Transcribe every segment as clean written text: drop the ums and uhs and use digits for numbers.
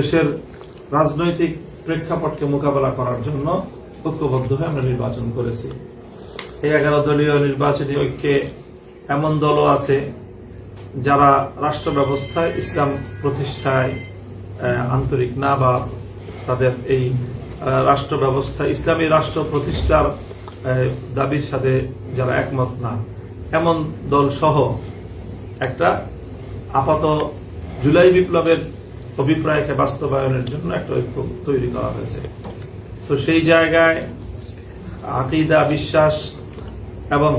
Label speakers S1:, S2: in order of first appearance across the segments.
S1: দেশের রাজনৈতিক প্রেক্ষাপটকে মোকাবেলা করার জন্য ঐক্যবদ্ধ হয়ে আমরা নির্বাচন করেছি। এই 11 দলীয় নির্বাচনী ঐক্যে এমন দলও আছে যারা রাষ্ট্র ব্যবস্থায় ইসলাম প্রতিষ্ঠায় আন্তরিক না, বা তাদের এই রাষ্ট্র ব্যবস্থা ইসলামী রাষ্ট্র প্রতিষ্ঠার দাবির সাথে যারা একমত না, এমন দল সহ একটা আপাত জুলাই বিপ্লবের অভিপ্রায়কে বাস্তবায়নের জন্য একটা ঐক্য তৈরি করা হয়েছে। তো সেই জায়গায় আকীদা, বিশ্বাস এবং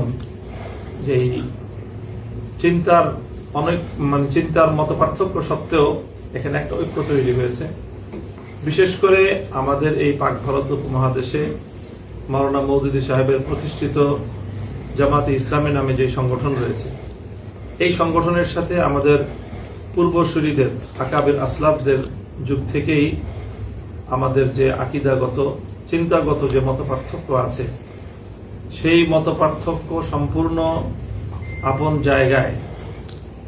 S1: যেই চিন্তার চিন্তার মত পার্থক্য সত্ত্বেও এখানে একটা ঐক্য তৈরি হয়েছে। বিশেষ করে আমাদের এই পাক ভারত উপমহাদেশে মাওলানা মওদুদী সাহেবের প্রতিষ্ঠিত জামাতে ইসলামী নামে যে সংগঠন রয়েছে, এই সংগঠনের সাথে আমাদের পূর্বসূরীদের আকাবির আসলাফদের যুগ থেকেই আমাদের যে আকীদাগত, চিন্তাগত যে মতপার্থক্য আছে, সেই মতপার্থক্য সম্পূর্ণ আপন জায়গায়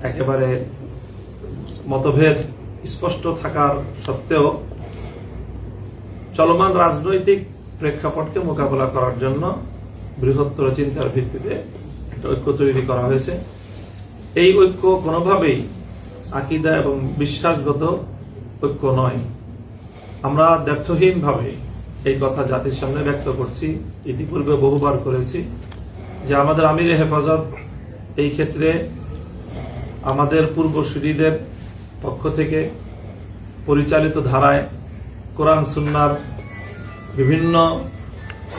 S1: একেবারে মতভেদ স্পষ্ট থাকার সত্ত্বেও চলমান রাজনৈতিক প্রেক্ষাপটকে মোকাবেলা করার জন্য বৃহত্তর চিন্তার ভিত্তিতে একটা ঐক্য তৈরি করা হয়েছে। এই ঐক্য কোনোভাবেই আকীদা এবং বিশ্বাসগত ঐক্য নয়। আমরা দ্ব্যর্থহীনভাবে এই কথা জাতির সামনে ব্যক্ত করছি, ইতিপূর্বে বহুবার করেছি, যে আমাদের আমিরে হেফাজত এই ক্ষেত্রে আমাদের পূর্বসূরীদের পক্ষ থেকে পরিচালিত ধারায় কোরআন সুন্নাহর বিভিন্ন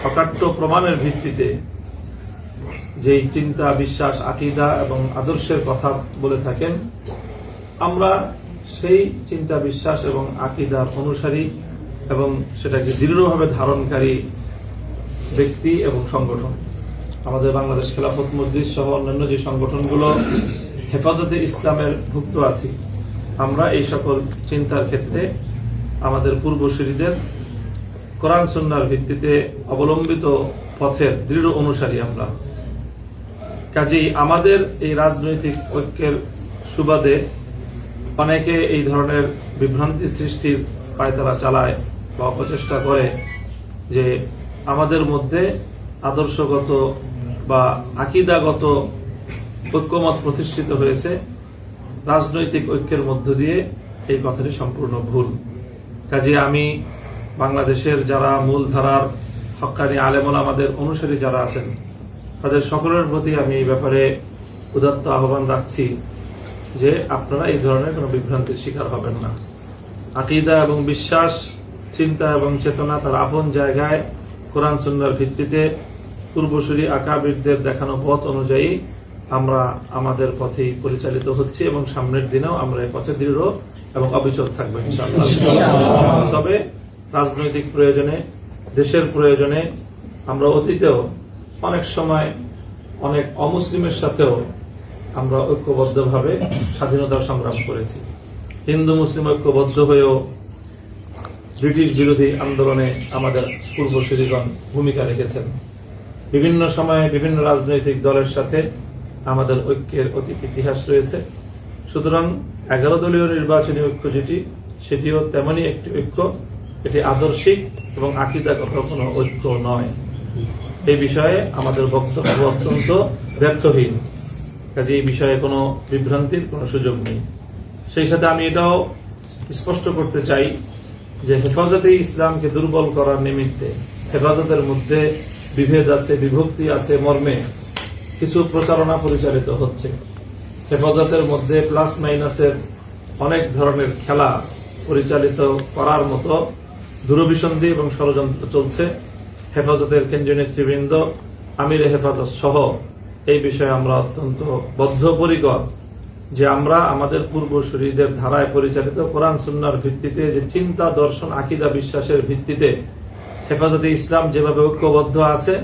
S1: অকাট্য প্রমাণের ভিত্তিতে যেই চিন্তা, বিশ্বাস, আকীদা এবং আদর্শের কথা বলে থাকেন, আমরা সেই চিন্তা, বিশ্বাস এবং আকীদার অনুসারী এবং সেটাকে দৃঢ়ভাবে ধারণকারী ব্যক্তি এবং সংগঠন। আমাদের বাংলাদেশ খেলাফত মজলিস সহ অন্যান্য যে সংগঠনগুলো হেফাজতে ইসলামের ভুক্ত আছি, আমরা এই সকল চিন্তার ক্ষেত্রে আমাদের পূর্বসূরীদের কোরআন সুন্নাহর ভিত্তিতে অবলম্বিত পথের দৃঢ় অনুসারী আমরা। কাজেই আমাদের এই রাজনৈতিক ঐক্যের সুবাদে অনেকে এই ধরনের বিভ্রান্তি সৃষ্টির পায়তারা চালায় বা অপচেষ্টা করে যে আমাদের মধ্যে আদর্শগত বা আকীদাগত ঐক্যমত প্রতিষ্ঠিত হয়েছে, রাজনৈতিক ঐক্যের মধ্য দিয়ে এই কথাটি সম্পূর্ণ ভুল। কাজে আমি বাংলাদেশের যারা মূলধারার হক্কানি আলেম ওলামাদের অনুসারী যারা আছেন, তাদের সকলের প্রতি আমি এই ব্যাপারে উদাত্ত আহ্বান রাখছি যে আপনারা এই ধরনের কোনো বিভ্রান্তির শিকার হবেন না। আকীদা এবং বিশ্বাস, চিন্তা এবং চেতনা তার আপন জায়গায় কোরআন সুন্নাহর ভিত্তিতে পূর্বসূরী আকাবিরদের দেখানো পথ অনুযায়ী আমরা আমাদের পথেই পরিচালিত হচ্ছি এবং সামনের দিনেও আমরা এই পথে দৃঢ় এবং অবিচল থাকবো ইনশাআল্লাহ। তবে রাজনৈতিক প্রয়োজনে, দেশের প্রয়োজনে আমরা অতীতেও অনেক সময় অনেক অমুসলিমের সাথেও আমরা ঐক্যবদ্ধভাবে স্বাধীনতার সংগ্রাম করেছি। হিন্দু মুসলিম ঐক্যবদ্ধ হয়েও ব্রিটিশ বিরোধী আন্দোলনে আমাদের পূর্বসূরীগণ ভূমিকা রেখেছেন। বিভিন্ন সময়ে বিভিন্ন রাজনৈতিক দলের সাথে আমাদের ঐক্যের অতীত ইতিহাস রয়েছে। সুতরাং 11 দলীয় নির্বাচনী ঐক্য যেটি, সেটিও তেমনই একটি ঐক্য। এটি আদর্শিক এবং আকীদাগত কোনো ঐক্য নয়। এই বিষয়ে আমাদের বক্তব্য অত্যন্ত ব্যর্থহীন। কাজে এই বিষয়ে কোনো বিভ্রান্তির কোনো সুযোগ নেই। সেই সাথে আমি এটাও স্পষ্ট করতে চাই যে হেফাজতে ইসলামকে দুর্বল করার নিমিত্তে হেফাজতের মধ্যে বিভেদ আছে, বিভক্তি আছে মর্মে কিছু প্রচারণা পরিচালিত হচ্ছে। হেফাজতের মধ্যে প্লাস মাইনাসের অনেক ধরনের খেলা পরিচালিত করার মতো দূরভিসন্ধি এবং ষড়যন্ত্র চলছে। হেফাজতের কেন্দ্রীয় নেতৃবৃন্দ, আমিরে হেফাজত সহ এই বিষয়ে আমরা অত্যন্ত বদ্ধপরিকর যে আমরা আমাদের পূর্বসূরীদের ধারায় পরিচালিত কোরআন সুন্নাহর ভিত্তিতে যে চিন্তা, দর্শন, আকীদা, বিশ্বাসের ভিত্তিতে হেফাজতে ইসলাম যেভাবে ঐক্যবদ্ধ আছে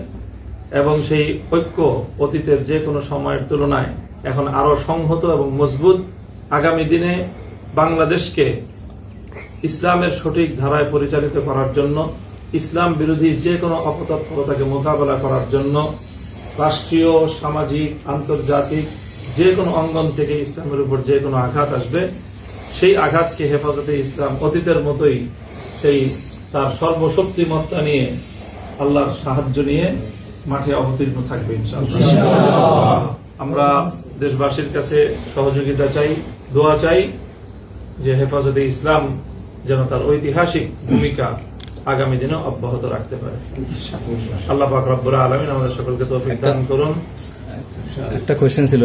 S1: এবং সেই ঐক্য অতীতের যে কোনো সময়ের তুলনায় এখন আরো সংহত এবং মজবুত, আগামী দিনে বাংলাদেশকে ইসলামের সঠিক ধারায় পরিচালিত করার জন্য, ইসলাম বিরোধী যে কোনো অপতৎপরতাকে মোকাবেলা করার জন্য রাষ্ট্রীয়, সামাজিক, আন্তর্জাতিক যে কোনো অঙ্গন থেকে ইসলামের উপর যে কোনো আঘাত আসবে, সেই আঘাতকে হেফাজতে ইসলাম অতীতের মতোই সেই তার সর্বশক্তিমত্তা নিয়ে আল্লাহর সাহায্য নিয়ে মাঠে অবতীর্ণ থাকবে ইনশাআল্লাহ। আমরা দেশবাসীর কাছে সহযোগিতা চাই, দোয়া চাই যে হেফাজতে ইসলাম যেন তার ঐতিহাসিক ভূমিকা আগামী দিনে অব্যাহত রাখতে পারে। আল্লাহ পাক রব্বুল আলামিন আমাদের সকলকে তৌফিক দান করুন।
S2: একটা কোয়েশ্চেন ছিল,